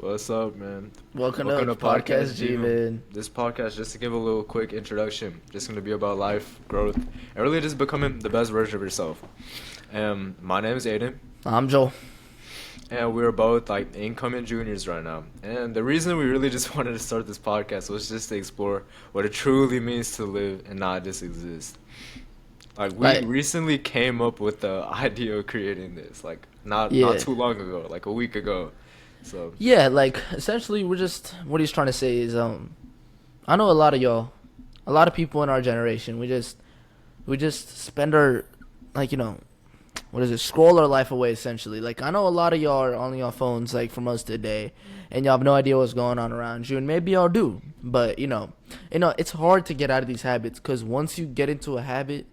What's up, man? Welcome Welcome to to Podcast Podcast Jeevam. Jeevan. This podcast, just to give a little quick introduction, just going to be about life, growth, and really just becoming the best version of yourself. My name is Aiden, I'm Joel. and we're both like incoming juniors right now. And the reason we really just wanted to start this podcast was just to explore what it truly means to live and not just exist. Like we Like, recently came up with the idea of creating this, like not yeah. too long ago, like a week ago. So Yeah, like, essentially, what he's trying to say is, I know a lot of y'all, a lot of people in our generation, we just spend our, like, what is it, scroll our life away, essentially. Like, I know a lot of y'all are on your phones, like, for most of the day, and y'all have no idea what's going on around you, and maybe y'all do, but, it's hard to get out of these habits, because once you get into a habit,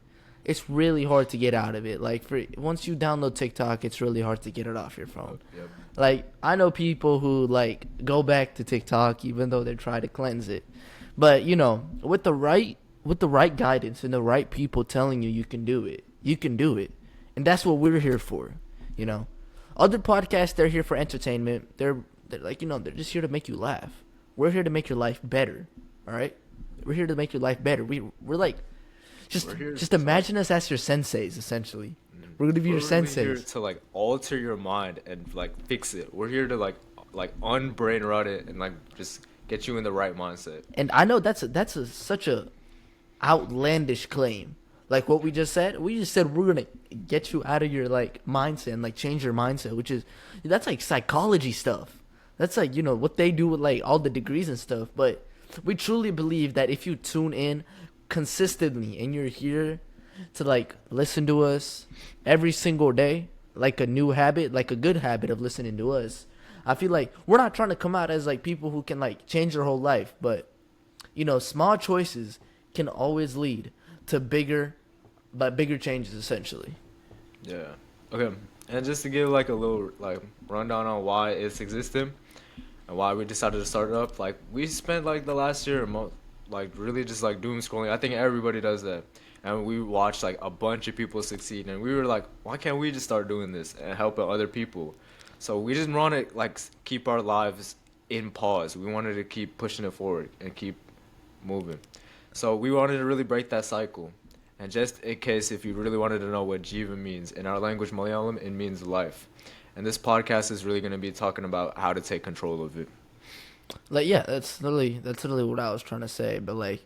it's really hard to get out of it. Like, once you download TikTok, it's really hard to get it off your phone. yep. Like, I know people who, like, go back to TikTok even though they try to cleanse it. But, with the right guidance and the right people telling you can do it, you can do it. And that's what we're here for, you know. Other podcasts, they're here for entertainment. They're like, they're just here to make you laugh. We're here to make your life better, all right? We're here to make your life better. We're like, We're here just to imagine us as your senseis, essentially. We're going to be your We're really here senseis. to like alter your mind and like fix it. We're here to like unbrain rot it and like just get you in the right mindset. And I know such a outlandish claim. Like what we just said, we're gonna get you out of your like mindset and like change your mindset, that's like psychology stuff. That's like what they do with like all the degrees and stuff. But we truly believe that if you tune in consistently and you're here to like listen to us every single day, like a new habit, like a good habit of listening to us, I feel like we're not trying to come out as like people who can like change their whole life, but small choices can always lead to bigger changes, essentially. Yeah. Okay. And just to give like a little like rundown on why it's existing and why we decided to start it up, like we spent like the last year like really just like doom scrolling. I think everybody does that. And we watched like a bunch of people succeed, and we were like, why can't we just start doing this and helping other people? So we didn't want to like keep our lives in pause. We wanted to keep pushing it forward and keep moving. So we wanted to really break that cycle. And just in case if you really wanted to know what Jeevan means, in our language Malayalam, it means life. And this podcast is really going to be talking about how to take control of it. Like, yeah, that's literally what I was trying to say. But like,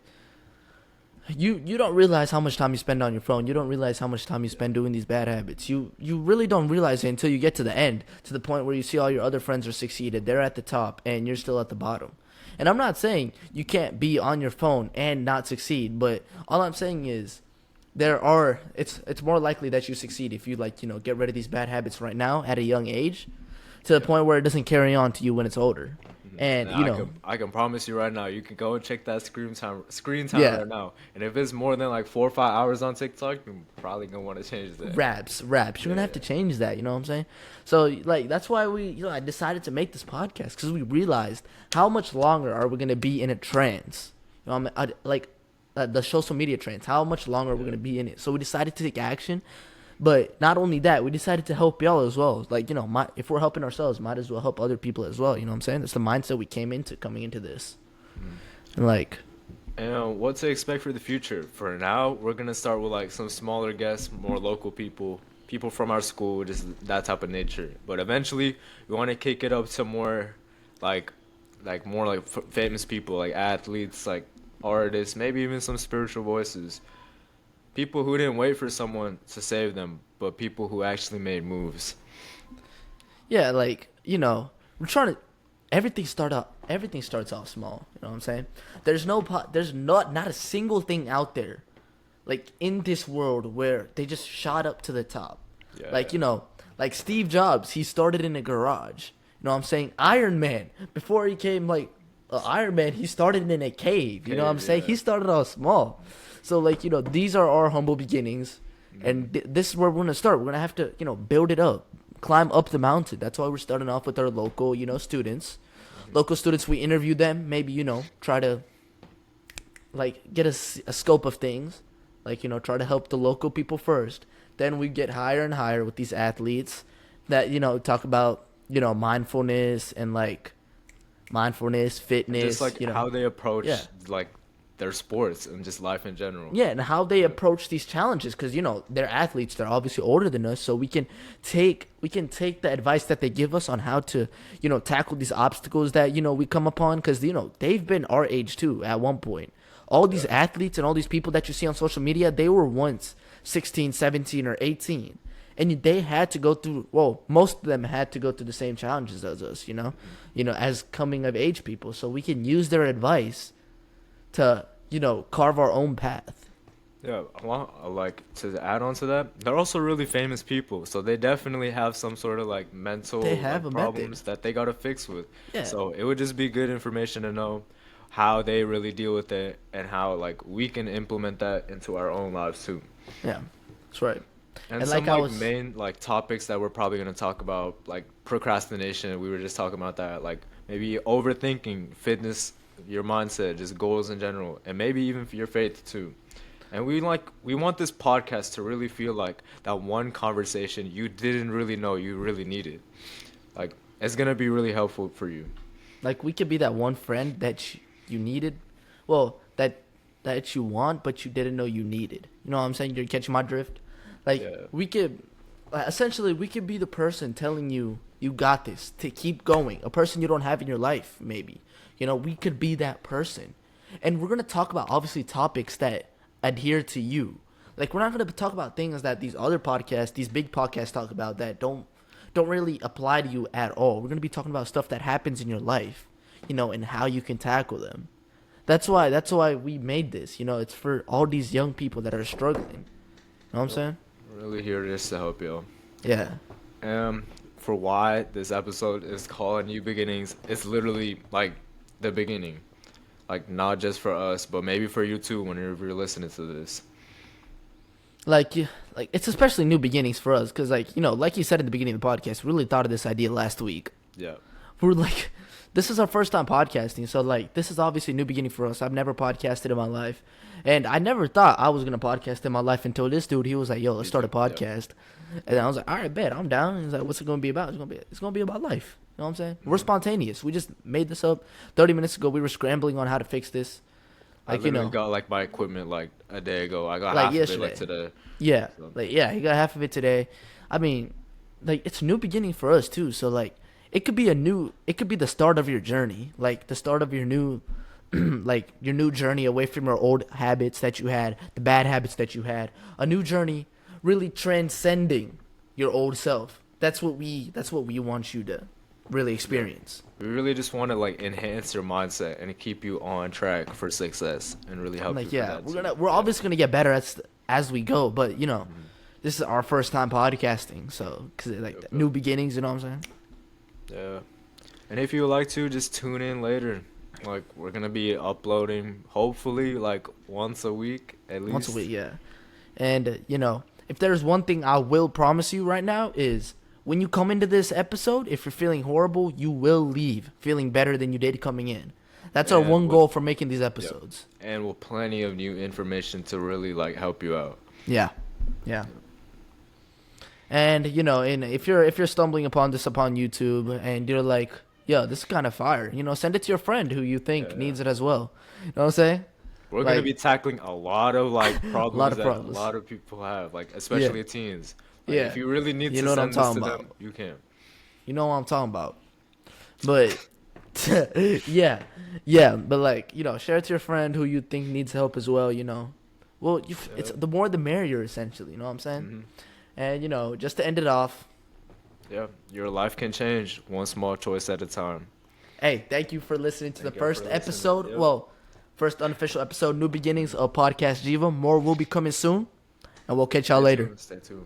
you don't realize how much time you spend on your phone. You don't realize how much time you spend doing these bad habits. You really don't realize it until you get to the end, to the point where you see all your other friends are succeeded. They're at the top, and you're still at the bottom. And I'm not saying you can't be on your phone and not succeed, but all I'm saying is it's more likely that you succeed if you like get rid of these bad habits right now at a young age, to the point where it doesn't carry on to you when it's older. And I can promise you right now, you can go and check that screen time yeah, right now. And if it's more than like 4 or 5 hours on TikTok, you're probably gonna want to change that. raps. You're gonna have to Yeah. change that. You know what I'm saying? So like that's why I decided to make this podcast, because we realized how much longer are we gonna be in a trance. The social media trends. How much longer are we Yeah. gonna be in it? So we decided to take action. But not only that, we decided to help y'all as well. Like, if we're helping ourselves, might as well help other people as well. You know what I'm saying? That's the mindset we coming into this. And like, And what to expect for the future? For now, we're gonna start with like some smaller guests, more local people, people from our school, just that type of nature. But eventually, we want to kick it up to more, like, more like famous people, like athletes, like artists, maybe even some spiritual voices. People who didn't wait for someone to save them, but people who actually made moves. yeah, like, we're trying to, everything starts off small. You know what I'm saying? There's not a single thing out there, like, in this world where they just shot up to the top. Yeah. Like, like Steve Jobs, he started in a garage. You know what I'm saying? Iron Man, before he came like Iron Man, he started in a cave. You know what I'm saying? Yeah. He started off small. So like, these are our humble beginnings, and this is where we're gonna start. We're gonna have to, build it up, climb up the mountain. That's why we're starting off with our local, students. Local students, we interview them. Maybe try to like get a scope of things, like try to help the local people first. Then we get higher and higher with these athletes that talk about mindfulness and like mindfulness, And just fitness, like how they approach Yeah. like their sports and just life in general. Yeah, and how they approach these challenges, because they're athletes. They're obviously older than us, so we can take the advice that they give us on how to tackle these obstacles that we come upon, because they've been our age too at one point. All these athletes and all these people that you see on social media, they were once 16, 17, or 18, and they had to go through. Well, most of them had to go through the same challenges as us. As coming of age people, so we can use their advice to carve our own path. Yeah, I want like to add on to that. They're also really famous people, so they definitely have some sort of like mental They have like a method. problems that they gotta fix with. Yeah. So it would just be good information to know how they really deal with it and how like we can implement that into our own lives too. Yeah, that's right. And And some like I like was, main like topics that we're probably gonna talk about, like procrastination. We were just talking about that, like maybe overthinking, fitness, your mindset, just goals in general, and maybe even for your faith too. And we want this podcast to really feel like that one conversation you didn't really know you really needed. Like it's gonna be really helpful for you. like, we could be that one friend that you needed, well, that you want, but you didn't know you needed. You know what I'm saying? You're catching my drift. Like, Yeah. we could, essentially, we could be the person telling you you got this, to keep going. A person you don't have in your life, maybe. We could be that person, and we're gonna talk about obviously topics that adhere to you. Like, we're not gonna talk about things that these other podcasts, these big podcasts, talk about that don't really apply to you at all. We're gonna be talking about stuff that happens in your life, and how you can tackle them. That's why we made this. It's for all these young people that are struggling. You know what I'm saying? Really here just to help you. Yeah. For why this episode is called New Beginnings, it's literally like the beginning. Like not just for us, but maybe for you too whenever you're listening to this. Like it's especially new beginnings for us, because like you said in the beginning of the podcast, we really thought of this idea last week. Yeah. We're like, this is our first time podcasting, so like this is obviously a new beginning for us. I've never podcasted in my life, and I never thought I was gonna podcast in my life until this dude. He was like, "Yo, let's start a podcast," and I was like, "All right, bet, I'm down." He's like, "What's it gonna be about?" It's gonna be about life. You know what I'm saying? We're spontaneous. We just made this up 30 minutes ago. We were scrambling on how to fix this. I literally got like my equipment like a day ago. I got Like half yesterday. of it like today. Yeah, So, he got half of it today. I mean, like, it's a new beginning for us too. So like, it could be the start of your journey, like the start of your new, like your new journey away from your old habits that you had, the bad habits that you had, a new journey, really transcending your old self. That's what we want you to really experience. we really just want to like enhance your mindset and keep you on track for success and really help you. Like, for yeah, that too. we're obviously gonna get better as we go, but this is our first time podcasting, so cause like new beginnings, you know what I'm saying? Yeah. And if you would like to, just tune in later. Like we're gonna be uploading hopefully like once a week at least. Once a week, yeah. And if there's one thing I will promise you right now is, when you come into this episode, if you're feeling horrible, you will leave feeling better than you did coming in. That's our And one with- goal for making these episodes. And with plenty of new information to really like help you out. Yeah. And and if you're stumbling upon this upon YouTube and you're like, yo, this is kind of fire, send it to your friend who you think needs it as well. You know what I'm saying? We're gonna Like- be tackling a lot of like problems that problems. a lot of people have, like especially teens. Like, Yeah. If you really need You to know what I'm send this to talking them, about. you can. You know what I'm talking about. But yeah, but like, share it to your friend who you think needs help as well, Well, it's the more the merrier, essentially, you know what I'm saying? Mhm. And just to end it off, Yeah, your life can change one small choice at a time. hey, thank you for listening to Thank the you for first listening. episode. Yep. Well, first unofficial episode, New Beginnings of Podcast Jeevam. More will be coming soon, and we'll catch y'all Stay later. tuned, Stay tuned.